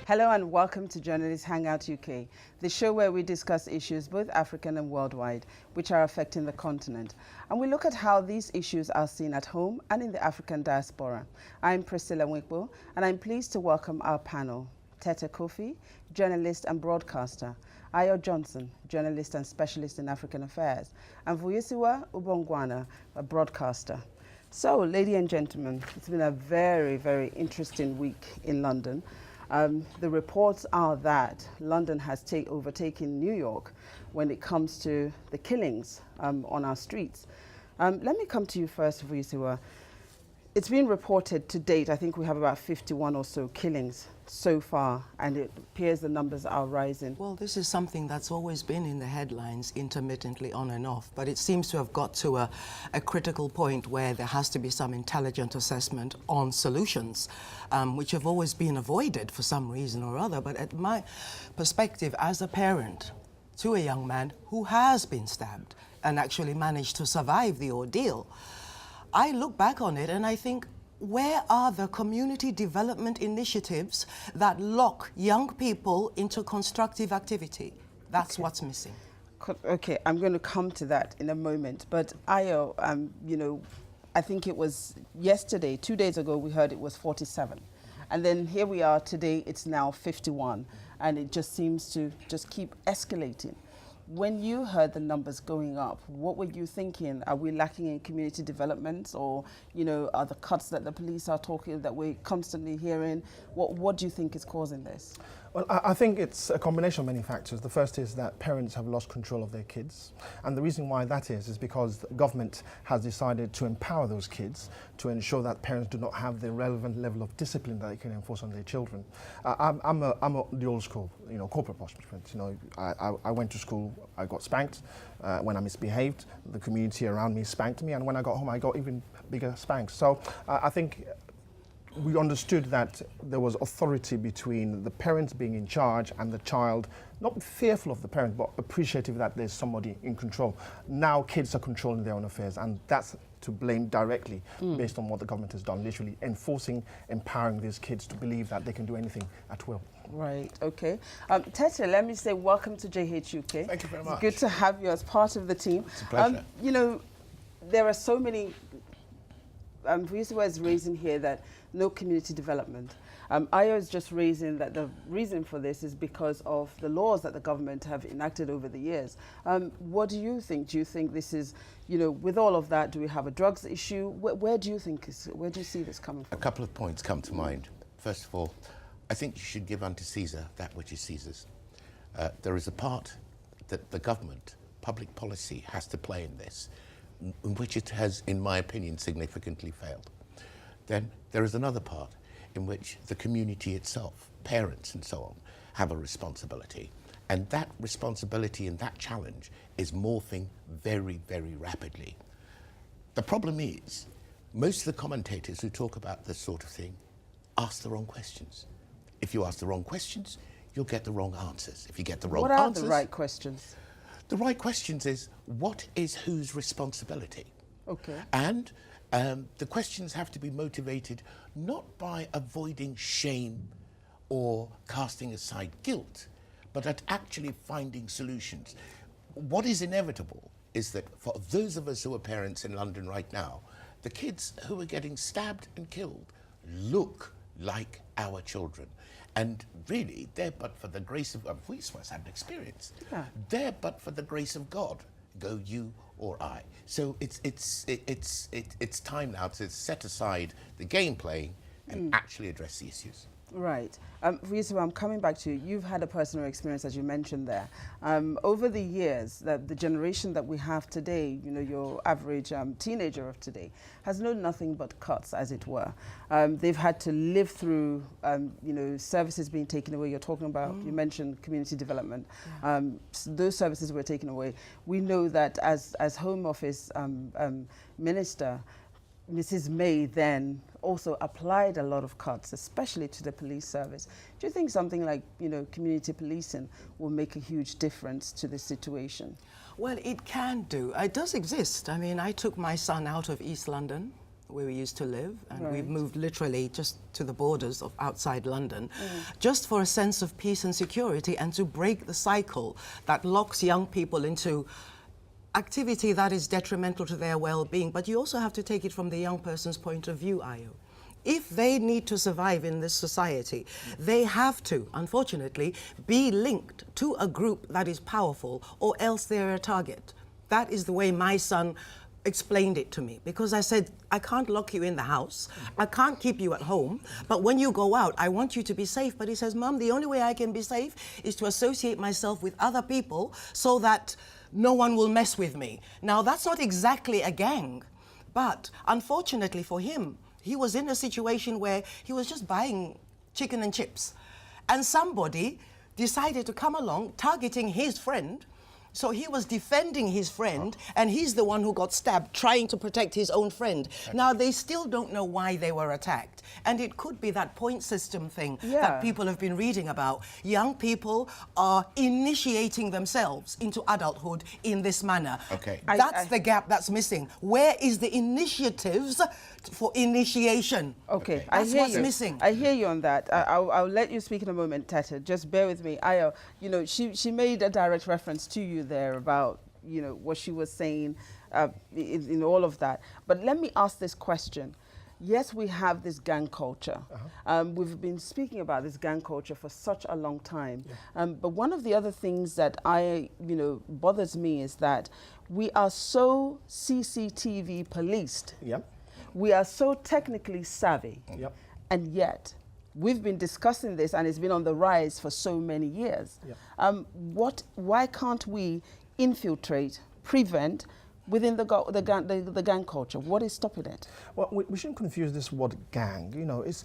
Hello and welcome to Journalist Hangout UK, the show where we discuss issues both African and worldwide, which are affecting the continent. And we look at how these issues are seen at home and in the African diaspora. I'm Priscilla Nwikpo, and I'm pleased to welcome our panel. Tetteh Kofi, journalist and broadcaster. Ayo Johnson, journalist and specialist in African affairs. And Vuyiswa Ngqobongwana, a broadcaster. So, ladies and gentlemen, it's been a very, very interesting week in London. The reports are that London has overtaken New York when it comes to the killings on our streets. Let me come to you first, Vuyiswa. It's been reported to date, I think we have about 51 or so killings so far, and it appears the numbers are rising. Well, this is something that's always been in the headlines intermittently on and off, but it seems to have got to a critical point where there has to be some intelligent assessment on solutions, which have always been avoided for some reason or other. But at my perspective as a parent to a young man who has been stabbed and actually managed to survive the ordeal, I look back on it and I think, where are the community development initiatives that lock young people into constructive activity? That's what's missing. Okay, I'm going to come to that in a moment. But Ayo, you know, I think it was yesterday, 2 days ago, we heard it was 47. And then here we are today, it's now 51. And it just seems to just keep escalating. When you heard the numbers going up, what were you thinking? Are we lacking in community development, or, you know, are the cuts that the police are talking that we're constantly hearing? What do you think is causing this? Well, I think it's a combination of many factors. The first is that parents have lost control of their kids. And the reason why that is because the government has decided to empower those kids to ensure that parents do not have the relevant level of discipline that they can enforce on their children. I'm the old school, you know, corporate punishment. You know, I went to school, I got spanked. When I misbehaved, the community around me spanked me. And when I got home, I got even bigger spanks. So I think we understood that there was authority between the parents being in charge and the child, not fearful of the parent, but appreciative that there's somebody in control. Now kids are controlling their own affairs, and that's to blame directly based on what the government has done, literally enforcing, empowering these kids to believe that they can do anything at will. Right, okay. Tetteh, let me say welcome to JHUK. Thank you very much. It's good to have you as part of the team. It's a pleasure. You know, there are so many, Vuyiswa is raising here that no community development. Ayo is just raising that the reason for this is because of the laws that the government have enacted over the years. What do you think? Do you think this is, you know, with all of that, do we have a drugs issue? Where do you think where do you see this coming from? A couple of points come to mind. First of all, I think you should give unto Caesar that which is Caesar's. There is a part that the government, public policy, has to play in this, in which it has, in my opinion, significantly failed. Then there is another part in which the community itself, parents and so on, have a responsibility. And that responsibility and that challenge is morphing very, very rapidly. The problem is, most of the commentators who talk about this sort of thing ask the wrong questions. If you ask the wrong questions, you'll get the wrong answers. If you get the wrong answers... What are the right questions? The right questions is, what is whose responsibility? Okay. And the questions have to be motivated not by avoiding shame or casting aside guilt, but at actually finding solutions. What is inevitable is that for those of us who are parents in London right now, the kids who are getting stabbed and killed look like our children. And really, they're but for the grace of God. Vuyiswa's had an experience. Yeah. They're but for the grace of God, go you or I. So it's time now to set aside the game playing and actually address the issues. Right. Vuyiswa, I'm coming back to you. You've had a personal experience, as you mentioned there. Over the years, the generation that we have today, you know, your average teenager of today, has known nothing but cuts, as it were. They've had to live through, you know, services being taken away. You're talking about, you mentioned community development. Yeah. Those services were taken away. We know that as Home Office Minister, Mrs. May then also applied a lot of cuts, especially to the police service. Do you think something like, you know, community policing will make a huge difference to the situation? Well, it can do. It does exist. I mean, I took my son out of East London where we used to live, and Right. we've moved literally just to the borders of outside London, just for a sense of peace and security, and to break the cycle that locks young people into activity that is detrimental to their well-being. But you also have to take it from the young person's point of view, Ayo. If they need to survive in this society, they have to, unfortunately, be linked to a group that is powerful, or else they're a target. That is the way my son explained it to me, because I said, I can't lock you in the house, I can't keep you at home, but when you go out, I want you to be safe. But he says, Mum, the only way I can be safe is to associate myself with other people so that no one will mess with me. Now, that's not exactly a gang, but unfortunately for him, he was in a situation where he was just buying chicken and chips, and somebody decided to come along targeting his friend. So he was defending his friend, and he's the one who got stabbed trying to protect his own friend. Now, they still don't know why they were attacked. And it could be that point system thing that people have been reading about. Young people are initiating themselves into adulthood in this manner. Okay. That's the gap that's missing. Where is the initiatives for initiation? Okay, That's what's missing. I hear you on that. I'll let you speak in a moment, Tetteh. Just bear with me. Ayo, you know, she made a direct reference to you there about, you know, what she was saying in all of that. But let me ask this question. Yes, we have this gang culture. We've been speaking about this gang culture for such a long time. But one of the other things that bothers me is that we are so CCTV policed. Yep. We are so technically savvy. Yep. And yet, we've been discussing this, and it's been on the rise for so many years. Yep. Why can't we infiltrate, prevent within the gang culture? What is stopping it? Well, we shouldn't confuse this word gang. You know, it's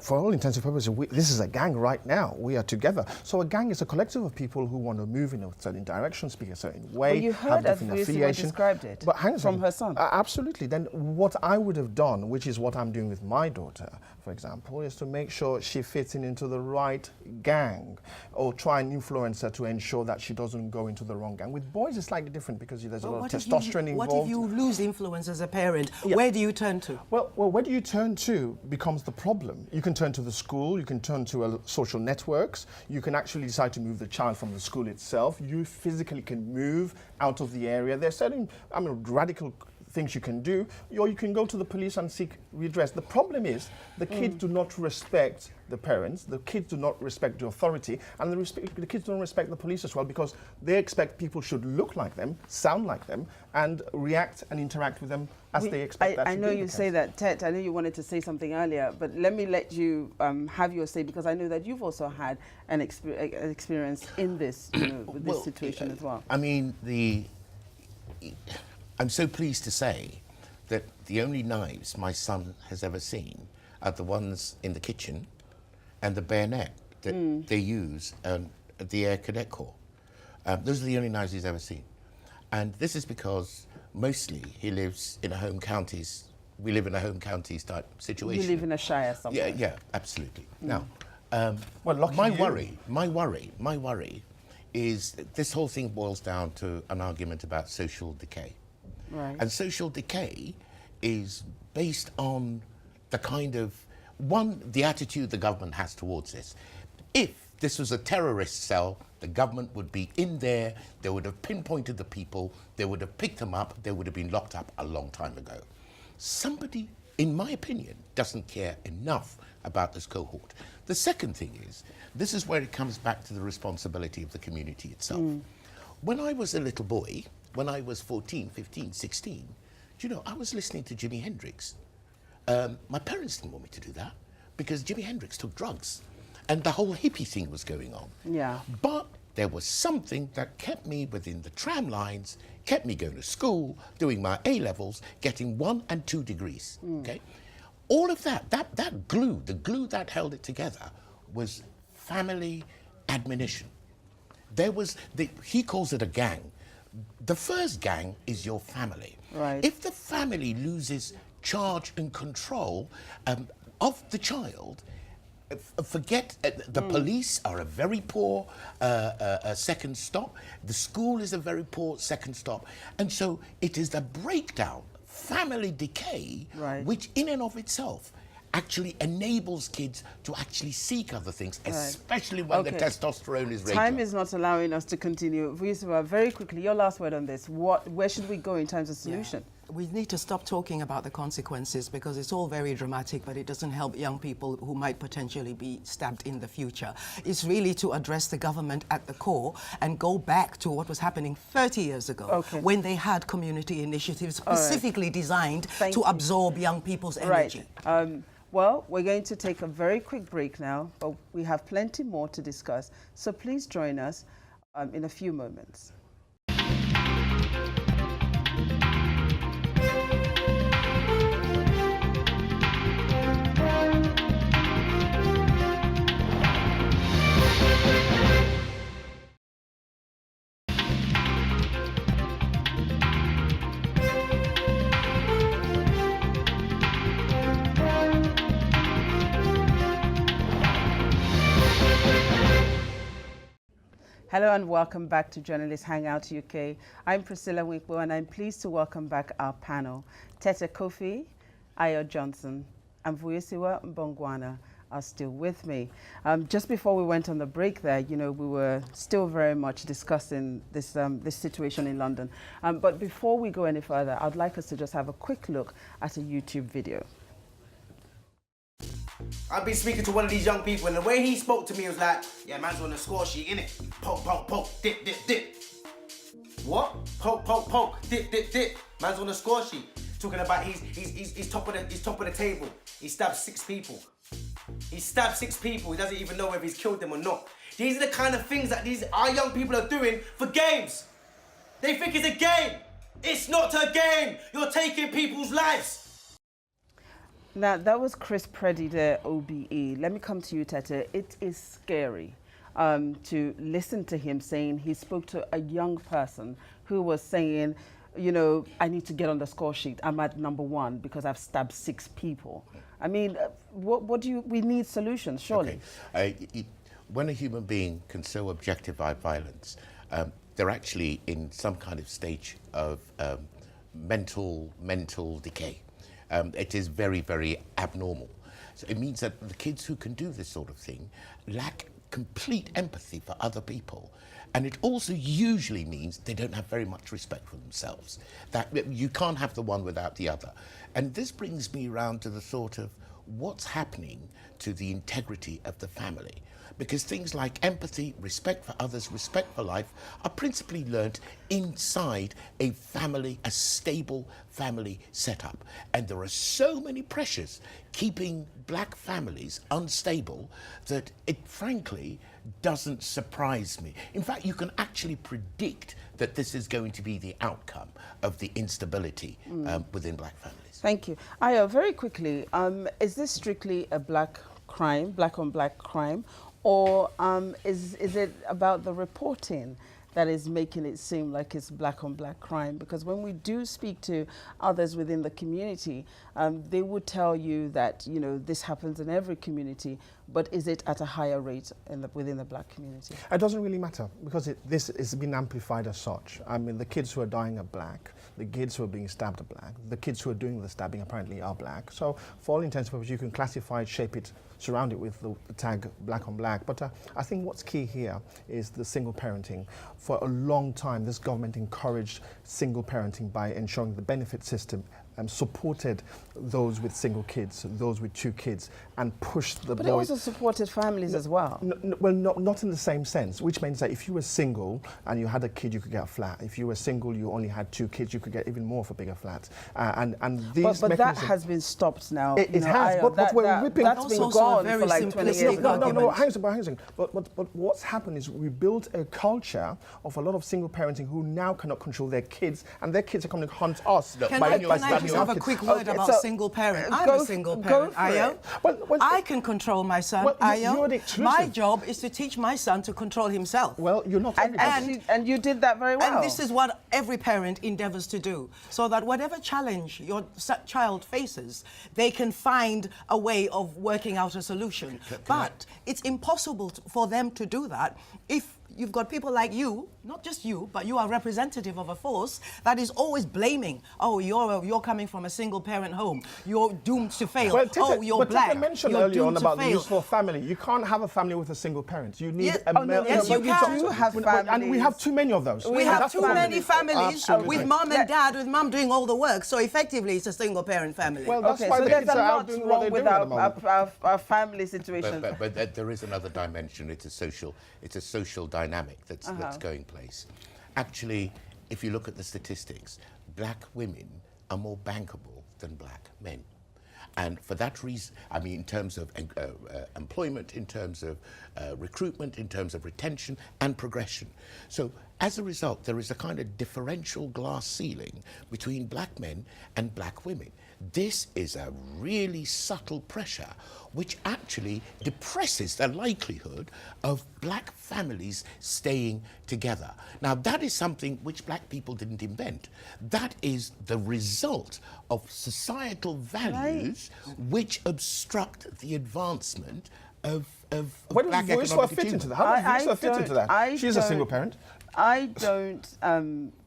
for all intents and purposes, this is a gang right now. We are together. So a gang is a collective of people who want to move in a certain direction, speak a certain way, Well, you heard have that different Vuyiswa affiliation. described it But hang on a from second. her son. Absolutely. Then what I would have done, which is what I'm doing with my daughter, for example, is to make sure she fits into the right gang, or try and influence her to ensure that she doesn't go into the wrong gang. With boys, it's slightly different because there's a lot of testosterone involved. What if you lose influence as a parent? Where do you turn to? Well, where do you turn to becomes the problem. You can turn to the school, you can turn to social networks, you can actually decide to move the child from the school itself. You physically can move out of the area. There's certain, radical things you can do, or you can go to the police and seek redress. The problem is the kids do not respect the parents, the kids do not respect the authority, and the kids don't respect the police as well, because they expect people should look like them, sound like them, and react and interact with them as they expect that to I know be the you case. say that, Tet. I know you wanted to say something earlier, but let me let you have your say, because I know that you've also had an experience in this, with this situation as well. I mean, I'm so pleased to say that the only knives my son has ever seen are the ones in the kitchen and the bayonet that they use at the Air Cadet Corps. Those are the only knives he's ever seen. And this is because mostly he lives in a home counties, we live in a home counties type situation. You live in a shire somewhere. Yeah, absolutely. Now, Well, lucky my you. worry is that this whole thing boils down to an argument about social decay. Right. And social decay is based on the kind of, the attitude the government has towards this. If this was a terrorist cell, the government would be in there, they would have pinpointed the people, they would have picked them up, they would have been locked up a long time ago. Somebody, in my opinion, doesn't care enough about this cohort. The second thing is, this is where it comes back to the responsibility of the community itself. When I was a little boy, when I was 14, 15, 16, I was listening to Jimi Hendrix. My parents didn't want me to do that because Jimi Hendrix took drugs and the whole hippie thing was going on. Yeah. But there was something that kept me within the tram lines, kept me going to school, doing my A-levels, getting 1 and 2 degrees, okay? All of that glue, the glue that held it together was family admonition. He calls it a gang. The first gang is your family. Right. If the family loses charge and control of the child, forget the police are a very poor second stop. The school is a very poor second stop. And so it is the breakdown family decay, Right. which in and of itself actually enables kids to actually seek other things, especially when the testosterone is raised. Time is not allowing us to continue. Vuyiswa, very quickly, your last word on this. Where should we go in terms of solution? We need to stop talking about the consequences because it's all very dramatic, but it doesn't help young people who might potentially be stabbed in the future. It's really to address the government at the core and go back to what was happening 30 years ago when they had community initiatives specifically designed to absorb young people's energy. Well, we're going to take a very quick break now, but we have plenty more to discuss. So please join us in a few moments. Hello and welcome back to Journalist Hangout UK. I'm Priscilla Nwikpo and I'm pleased to welcome back our panel. Tetteh Kofi, Ayo Johnson and Vuyiswa Ngqobongwana are still with me. Just before we went on the break there, you know, we were still very much discussing this, this situation in London. But before we go any further, I'd like us to just have a quick look at a YouTube video. I've been speaking to one of these young people and the way he spoke to me was like, yeah, man's on the score sheet, innit? Poke, poke, poke, dip, dip, dip. What? Poke, poke, poke, dip, dip, dip. Man's on the score sheet. Talking about he's top of the table. He stabbed 6 people. He stabbed 6 people. He doesn't even know whether he's killed them or not. These are the kind of things that our young people are doing for games. They think it's a game. It's not a game. You're taking people's lives. Now, that was Chris Preddy there, OBE. Let me come to you, Tetteh. It is scary to listen to him saying he spoke to a young person who was saying, you know, I need to get on the score sheet. I'm at #1 because I've stabbed 6 people. I mean, we need solutions, surely. Okay. When a human being can so objectify violence, they're actually in some kind of stage of mental decay. It is very, very abnormal. So it means that the kids who can do this sort of thing lack complete empathy for other people. And it also usually means they don't have very much respect for themselves. That you can't have the one without the other. And this brings me around to the thought of what's happening to the integrity of the family. Because things like empathy, respect for others, respect for life are principally learnt inside a family, a stable family setup. And there are so many pressures keeping black families unstable that it frankly doesn't surprise me. In fact, you can actually predict that this is going to be the outcome of the instability within black families. Thank you. Ayo, very quickly, is this strictly a black crime, black on black crime, or is it about the reporting that is making it seem like it's black on black crime? Because when we do speak to others within the community, they would tell you that, you know, this happens in every community, but is it at a higher rate within the black community? It doesn't really matter because this has been amplified as such. I mean, the kids who are dying are black, the kids who are being stabbed are black, the kids who are doing the stabbing apparently are black. So for all intents and purposes, you can classify it, shape it, surround it with the tag black on black. But I think what's key here is the single parenting. For a long time, this government encouraged single parenting by ensuring the benefit system supported those with single kids, those with 2 kids, and pushed the boys. But it also supported families as well. Well, not in the same sense, which means that if you were single and you had a kid, you could get a flat. If you were single, you only had 2 kids, you could get even more for bigger flats. And these but that has been stopped now. It has, but we're ripping. That's been gone for like 20 years. No, hang on. But what's happened is we built a culture of a lot of single parenting who now cannot control their kids, and their kids are coming to hunt us. Can I just have a quick word about single parent? I'm a single parent, Ayo. I can control my son, Ayo. My job is to teach my son to control himself. Well, you're not and you did that very well. And this is what every parent endeavours to do, so that whatever challenge your child faces, they can find a way of working out a solution. But it's impossible for them to do that if you've got people like you, not just you, but you are representative of a force that is always blaming, oh, you're coming from a single-parent home, you're doomed to fail, Well, oh, you're black, Tetteh mentioned you're earlier on doomed to about the fail. useful family. You can't have a family with a single parent. You need Yes. a Oh, no, yes, no, you can. do have and we have too many of those. We And have that's too the problem. many families Absolutely. with mom and dad, with mom doing all the work. So effectively, it's a single-parent family. Well, that's Okay, why so the there's kids a are out lot doing what wrong they're with doing at the moment. our family situation. But there is another dimension. It's a social dynamic that's going place. Actually, if you look at the statistics, black women are more bankable than black men. And for that reason, I mean, in terms of employment, in terms of recruitment, in terms of retention and progression. So as a result, there is a kind of differential glass ceiling between black men and black women. This is a really subtle pressure which actually depresses the likelihood of black families staying together. Now, that is something which black people didn't invent. That is the result of societal values which obstruct the advancement of Where black does Vuyiswa economic fit achievement. into that? How does Vuyiswa fit into that? She's a single parent. I don't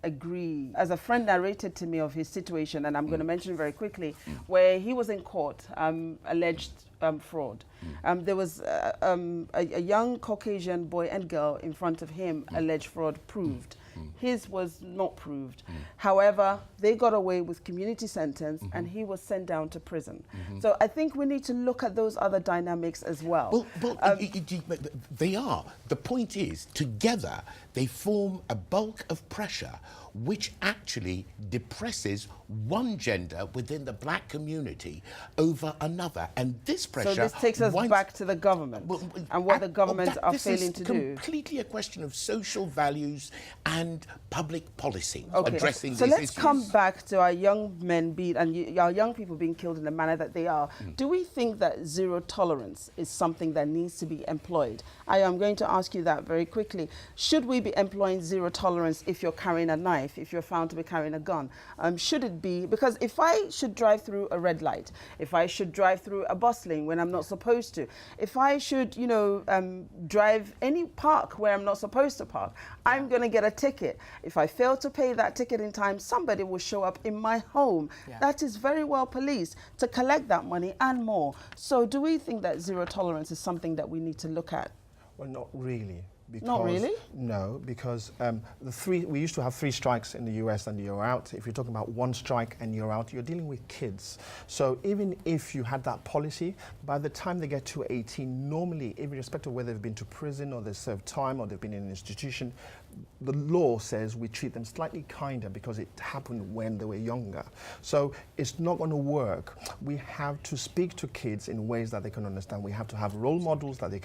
agree. As a friend narrated to me of his situation, and I'm going to mention very quickly, where he was in court, alleged fraud. There was a young Caucasian boy and girl in front of him, alleged fraud proved. His was not proved. However, they got away with community sentence and he was sent down to prison. So I think we need to look at those other dynamics as well. Well, they are. The point is, together, they form a bulk of pressure which actually depresses one gender within the black community over another. And this pressure... So this takes us back to the government and what the government are failing to do. This is completely a question of social values and public policy addressing these issues. So let's issues. come back to our young men our young people being killed in the manner that they are. Do we think that zero tolerance is something that needs to be employed? I am going to ask you that very quickly. Should we be employing zero tolerance if you're carrying a knife, if you're found to be carrying a gun? Should it be, because if I should drive through a red light, if I should drive through a bus lane when I'm not supposed to, if I should, drive any park where I'm not supposed to park, I'm going to get a ticket. If I fail to pay that ticket in time, somebody will show up in my home. That is very well policed to collect that money and more. So do we think that zero tolerance is something that we need to look at? Well, not really. Because, not really? No, because we used to have 3 strikes in the US and you're out. If you're talking about 1 strike and you're out, you're dealing with kids. So even if you had that policy, by the time they get to 18, normally, irrespective of whether they've been to prison or they've served time or they've been in an institution, the law says we treat them slightly kinder because it happened when they were younger. So it's not going to work. We have to speak to kids in ways that they can understand. We have to have role models that they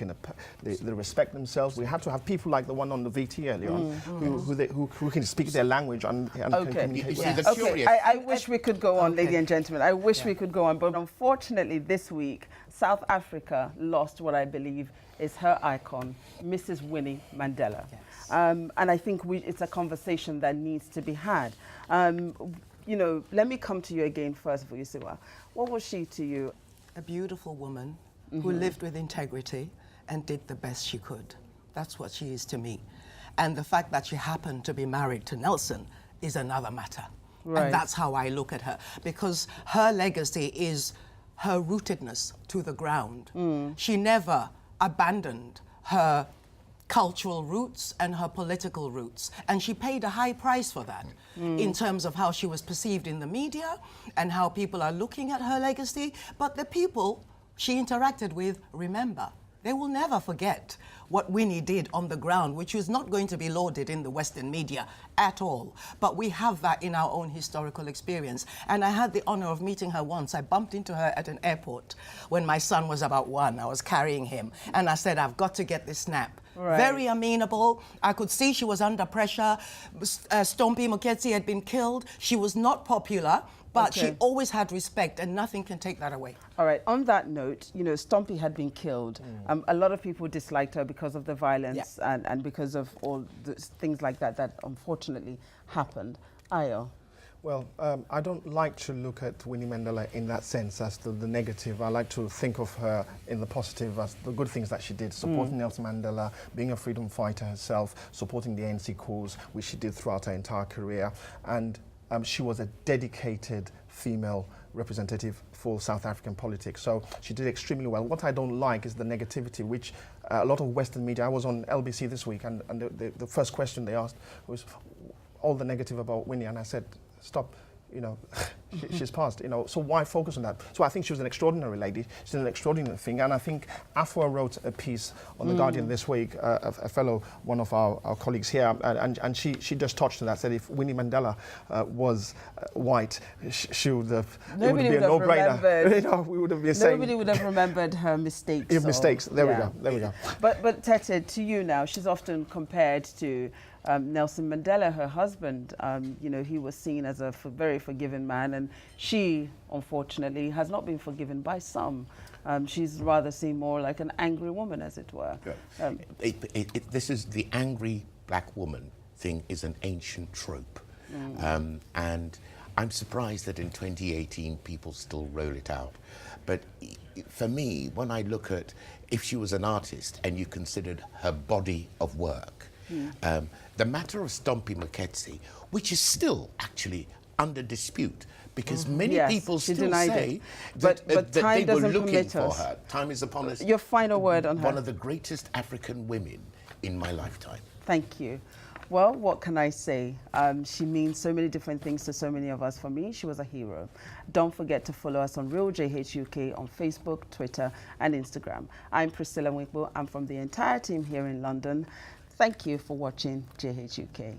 respect themselves. We have to have people like the one on the VT earlier on who can speak their language and can communicate with them. Okay, I wish we could go on, ladies and gentlemen. I wish we could go on, but unfortunately this week, South Africa lost what I believe is her icon, Mrs. Winnie Mandela. Yes. And I think it's a conversation that needs to be had. Let me come to you again first, Vuyiswa. What was she to you? A beautiful woman who lived with integrity and did the best she could. That's what she is to me. And the fact that she happened to be married to Nelson is another matter. Right. And that's how I look at her, because her legacy is her rootedness to the ground. She never abandoned her cultural roots and her political roots. And she paid a high price for that in terms of how she was perceived in the media and how people are looking at her legacy. But the people she interacted with, remember, they will never forget what Winnie did on the ground, which is not going to be lauded in the Western media at all. But we have that in our own historical experience. And I had the honor of meeting her once. I bumped into her at an airport when my son was about 1. I was carrying him. And I said, I've got to get this snap. Right. Very amenable. I could see she was under pressure. Stompie Moketsi had been killed. She was not popular, but she always had respect, and nothing can take that away. All right, on that note, Stompie had been killed. A lot of people disliked her because of the violence and because of all the things like that unfortunately happened. Ayo. Well, I don't like to look at Winnie Mandela in that sense as the negative. I like to think of her in the positive as the good things that she did, supporting Nelson Mandela, being a freedom fighter herself, supporting the ANC cause, which she did throughout her entire career. And she was a dedicated female representative for South African politics. So she did extremely well. What I don't like is the negativity, which a lot of Western media, I was on LBC this week, and the first question they asked was all the negative about Winnie, and I said, stop, you know, she's passed, you know, so why focus on that? So I think she was an extraordinary lady, she's an extraordinary thing, and I think Afua wrote a piece on The Guardian this week, a fellow, one of our colleagues here, and she just touched on that, said if Winnie Mandela was white, she would have, it would be a no-brainer. You know, we would have been saying... Nobody would have remembered her mistakes. Mistakes, there we go. But Tetteh, to you now, she's often compared to Nelson Mandela, her husband. You know, he was seen as a very forgiving man, and she, unfortunately, has not been forgiven by some. She's rather seen more like an angry woman, as it were. This is the angry black woman thing is an ancient trope. And I'm surprised that in 2018 people still roll it out. But for me, when I look at if she was an artist and you considered her body of work, the matter of Stompie Moketsi, which is still actually under dispute, because many people still say that they were looking for her. Time is upon us. Your final word on her. One of the greatest African women in my lifetime. Thank you. Well, what can I say? She means so many different things to so many of us. For me, she was a hero. Don't forget to follow us on Real JH UK on Facebook, Twitter, and Instagram. I'm Priscilla Nwikpo. I'm from the entire team here in London. Thank you for watching JH UK.